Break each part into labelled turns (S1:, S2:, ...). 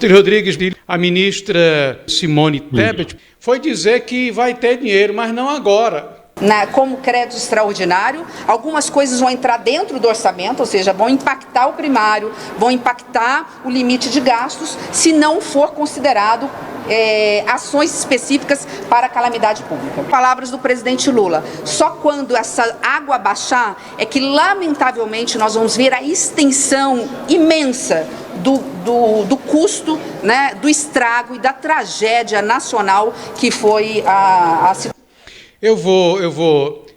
S1: Walter Rodrigues, a ministra Simone Tebet, foi dizer que vai ter dinheiro, mas não agora.
S2: Como crédito extraordinário, algumas coisas vão entrar dentro do orçamento, ou seja, vão impactar o primário, vão impactar o limite de gastos, se não for considerado ações específicas para a calamidade pública. Palavras do presidente Lula: só quando essa água baixar é que, lamentavelmente, nós vamos ver a extensão imensa do custo, né, do estrago e da tragédia nacional que foi a situação.
S1: Eu vou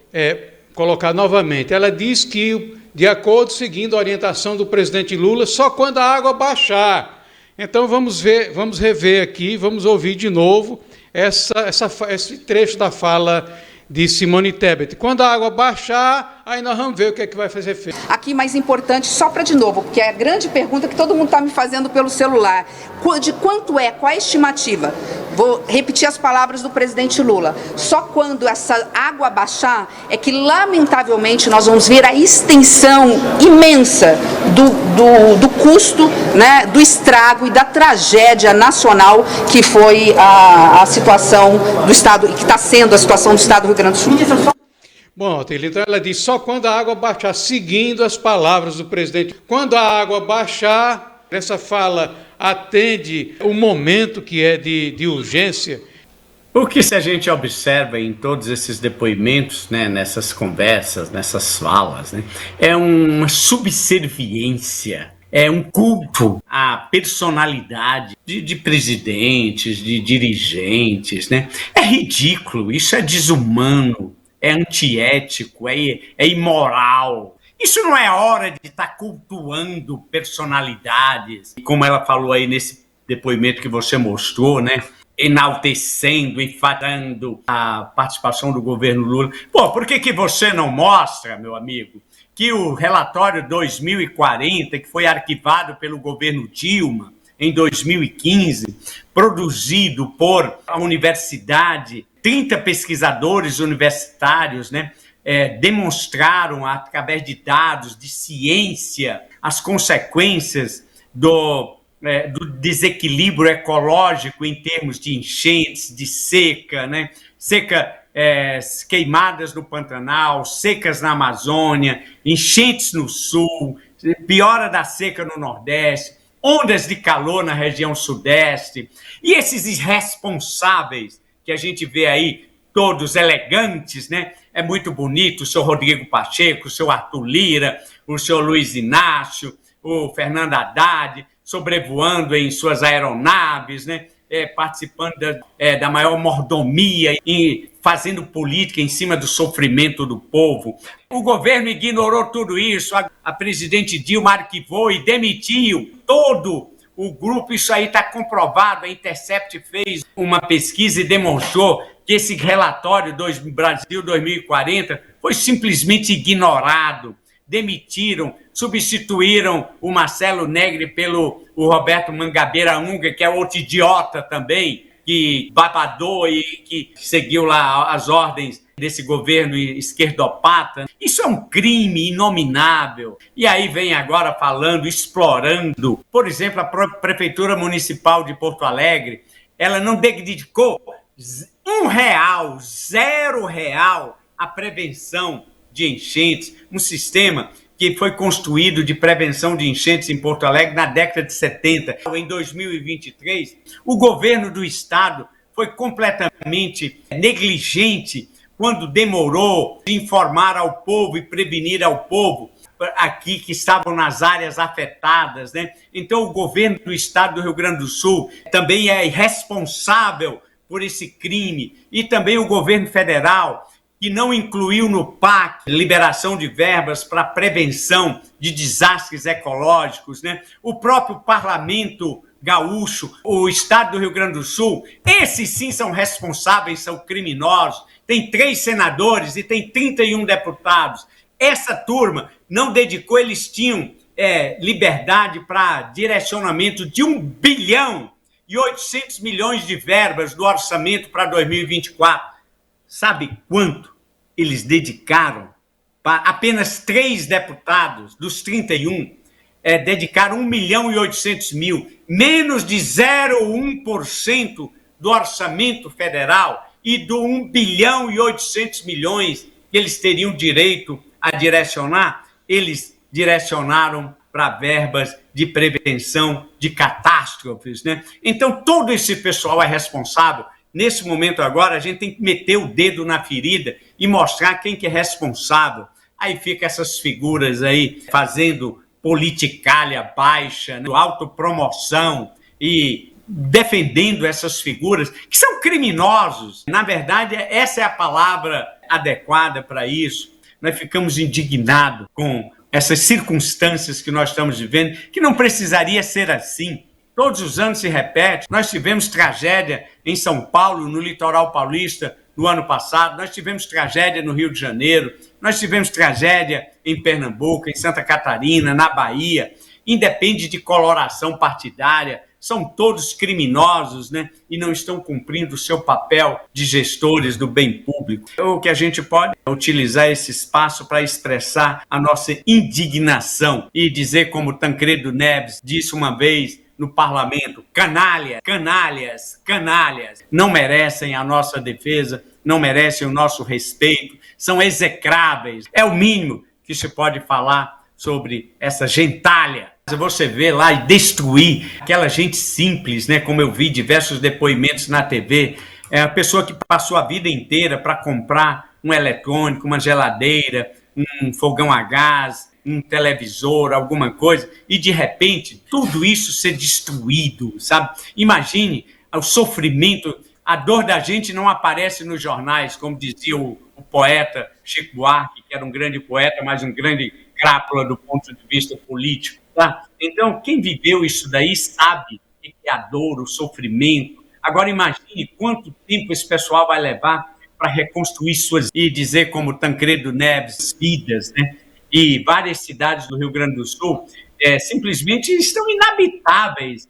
S1: colocar novamente. Ela diz que, de acordo, seguindo a orientação do presidente Lula, só quando a água baixar. Então vamos rever aqui, vamos ouvir de novo esse trecho da fala de Simone Tebet. Quando a água baixar, aí nós vamos ver o que é que vai fazer feito.
S2: Aqui, mais importante, só para de novo, porque é a grande pergunta que todo mundo está me fazendo pelo celular. De quanto qual é a estimativa? Vou repetir as palavras do presidente Lula: só quando essa água baixar é que, lamentavelmente, nós vamos ver a extensão imensa do custo, né, do estrago e da tragédia nacional que foi a situação do Estado, e que está sendo a situação do Estado do Rio Grande do Sul.
S1: Bom, então ela diz só quando a água baixar, seguindo as palavras do presidente. Quando a água baixar, essa fala atende o momento que é de urgência.
S3: O que se a gente observa em todos esses depoimentos, né, nessas conversas, nessas falas, né, é uma subserviência, é um culto à personalidade de presidentes, de dirigentes, né? É ridículo, isso é desumano, é antiético, é imoral. Isso não é hora de estar cultuando personalidades, como ela falou aí nesse depoimento que você mostrou, né? Enaltecendo, enfadando a participação do governo Lula. Pô, por que você não mostra, meu amigo, que o relatório 2040, que foi arquivado pelo governo Dilma em 2015, produzido por a universidade, 30 pesquisadores universitários, né, demonstraram, através de dados de ciência, as consequências do desequilíbrio ecológico em termos de enchentes, de seca, né? Queimadas no Pantanal, secas na Amazônia, enchentes no Sul, piora da seca no Nordeste, ondas de calor na região Sudeste. E esses irresponsáveis que a gente vê aí, todos elegantes, né? É muito bonito o senhor Rodrigo Pacheco, o senhor Arthur Lira, o senhor Luiz Inácio, o Fernando Haddad, sobrevoando em suas aeronaves, né? Participando da maior mordomia e fazendo política em cima do sofrimento do povo. O governo ignorou tudo isso, a presidente Dilma arquivou e demitiu todo o grupo. Isso aí está comprovado, a Intercept fez uma pesquisa e demonstrou que esse relatório do Brasil 2040 foi simplesmente ignorado. Demitiram, substituíram o Marcelo Negri pelo Roberto Mangabeira Unger, que é outro idiota também, que babadou e que seguiu lá as ordens desse governo esquerdopata. Isso é um crime inominável. E aí vem agora falando, explorando. Por exemplo, a Prefeitura Municipal de Porto Alegre, ela não dedicou R$1, R$0 à prevenção de enchentes, um sistema que foi construído de prevenção de enchentes em Porto Alegre na década de 70. Em 2023, o governo do estado foi completamente negligente quando demorou de informar ao povo e prevenir ao povo aqui que estavam nas áreas afetadas, né? Então o governo do estado do Rio Grande do Sul também é responsável por esse crime, e também o governo federal, que não incluiu no PAC liberação de verbas para prevenção de desastres ecológicos, né? O próprio parlamento gaúcho, o estado do Rio Grande do Sul, esses sim são responsáveis, são criminosos. Tem 3 senadores e tem 31 deputados. Essa turma não dedicou, eles tinham liberdade para direcionamento de 1,8 bilhão de verbas do orçamento para 2024. Sabe quanto eles dedicaram? Para apenas 3 deputados dos 31 dedicaram 1.800.000, menos de 0,1% do orçamento federal e do 1.800.000.000 que eles teriam direito a direcionar, eles direcionaram para verbas de prevenção de catástrofes, né? Então, todo esse pessoal é responsável. Nesse momento agora, a gente tem que meter o dedo na ferida e mostrar quem que é responsável. Aí fica essas figuras aí fazendo politicalha baixa, né? Autopromoção e defendendo essas figuras que são criminosos. Na verdade, essa é a palavra adequada para isso. Nós ficamos indignados com essas circunstâncias que nós estamos vivendo, que não precisaria ser assim. Todos os anos se repete. Nós tivemos tragédia em São Paulo, no litoral paulista, no ano passado. Nós tivemos tragédia no Rio de Janeiro. Nós tivemos tragédia em Pernambuco, em Santa Catarina, na Bahia. Independe de coloração partidária. São todos criminosos, né? E não estão cumprindo o seu papel de gestores do bem público. O que a gente pode é utilizar esse espaço para expressar a nossa indignação e dizer, como Tancredo Neves disse uma vez no parlamento: canalha, canalhas, canalhas, não merecem a nossa defesa, não merecem o nosso respeito, são execráveis. É o mínimo que se pode falar sobre essa gentalha. Você vê lá e destruir aquela gente simples, né? Como eu vi diversos depoimentos na TV, é a pessoa que passou a vida inteira para comprar um eletrônico, uma geladeira, um fogão a gás, um televisor, alguma coisa, e de repente tudo isso ser destruído, sabe? Imagine o sofrimento, a dor da gente não aparece nos jornais, como dizia o poeta Chico Buarque, que era um grande poeta, mas um grande crápula do ponto de vista político. Tá? Então, quem viveu isso daí sabe o que é a dor, o sofrimento. Agora, imagine quanto tempo esse pessoal vai levar para reconstruir suas... E dizer, como Tancredo Neves, vidas, né? E várias cidades do Rio Grande do Sul simplesmente estão inabitáveis.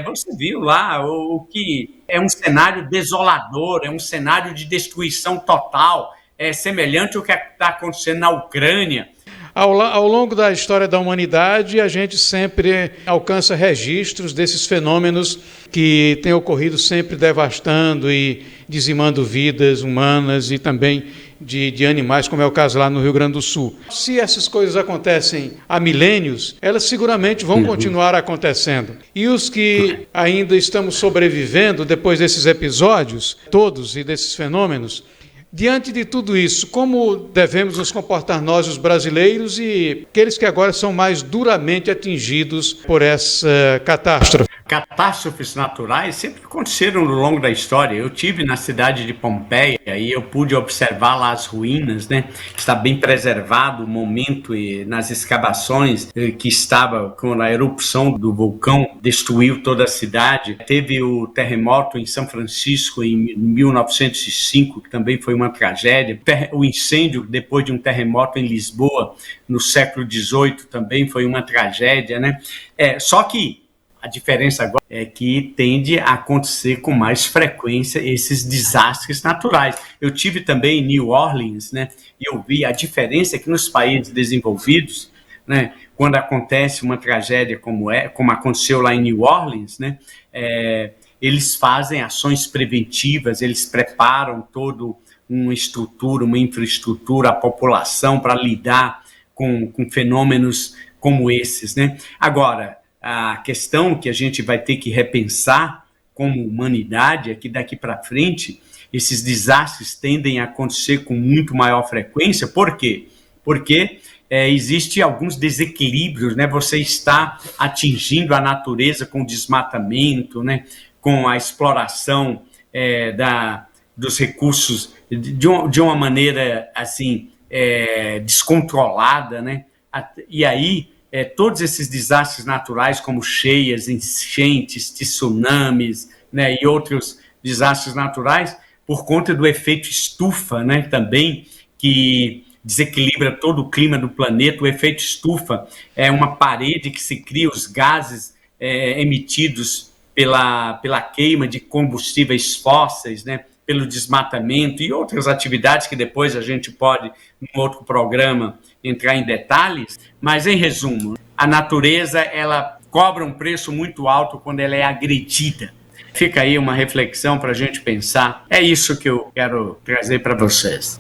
S3: Você viu lá o que é um cenário desolador, é um cenário de destruição total, semelhante ao que está acontecendo na Ucrânia.
S1: Ao longo da história da humanidade, a gente sempre alcança registros desses fenômenos que têm ocorrido sempre devastando e dizimando vidas humanas e também de animais, como é o caso lá no Rio Grande do Sul. Se essas coisas acontecem há milênios, elas seguramente vão continuar acontecendo. E os que ainda estamos sobrevivendo depois desses episódios, todos e desses fenômenos, diante de tudo isso, como devemos nos comportar nós, os brasileiros, e aqueles que agora são mais duramente atingidos por essa catástrofe?
S3: Catástrofes naturais sempre aconteceram no longo da história. Eu tive na cidade de Pompeia e eu pude observar lá as ruínas, né? Está bem preservado o momento e nas escavações que estava quando a erupção do vulcão destruiu toda a cidade. Teve o terremoto em São Francisco em 1905, que também foi uma tragédia. O incêndio depois de um terremoto em Lisboa no século XVIII também foi uma tragédia, né? Só que a diferença agora é que tende a acontecer com mais frequência esses desastres naturais. Eu tive também em New Orleans, né, e eu vi a diferença que nos países desenvolvidos, né, quando acontece uma tragédia como aconteceu lá em New Orleans, né, eles fazem ações preventivas, eles preparam toda uma estrutura, uma infraestrutura, a população para lidar com fenômenos como esses, né? Agora, a questão que a gente vai ter que repensar como humanidade é que daqui para frente esses desastres tendem a acontecer com muito maior frequência. Por quê? Porque existe alguns desequilíbrios, né? Você está atingindo a natureza com o desmatamento, né? Com a exploração dos recursos de uma maneira assim descontrolada, né? E aí todos esses desastres naturais, como cheias, enchentes, tsunamis, né, e outros desastres naturais, por conta do efeito estufa, né, também, que desequilibra todo o clima do planeta. O efeito estufa é uma parede que se cria, os gases emitidos pela queima de combustíveis fósseis, né, pelo desmatamento e outras atividades que depois a gente pode, em outro programa, entrar em detalhes. Mas, em resumo, a natureza ela cobra um preço muito alto quando ela é agredida. Fica aí uma reflexão para a gente pensar. É isso que eu quero trazer para vocês.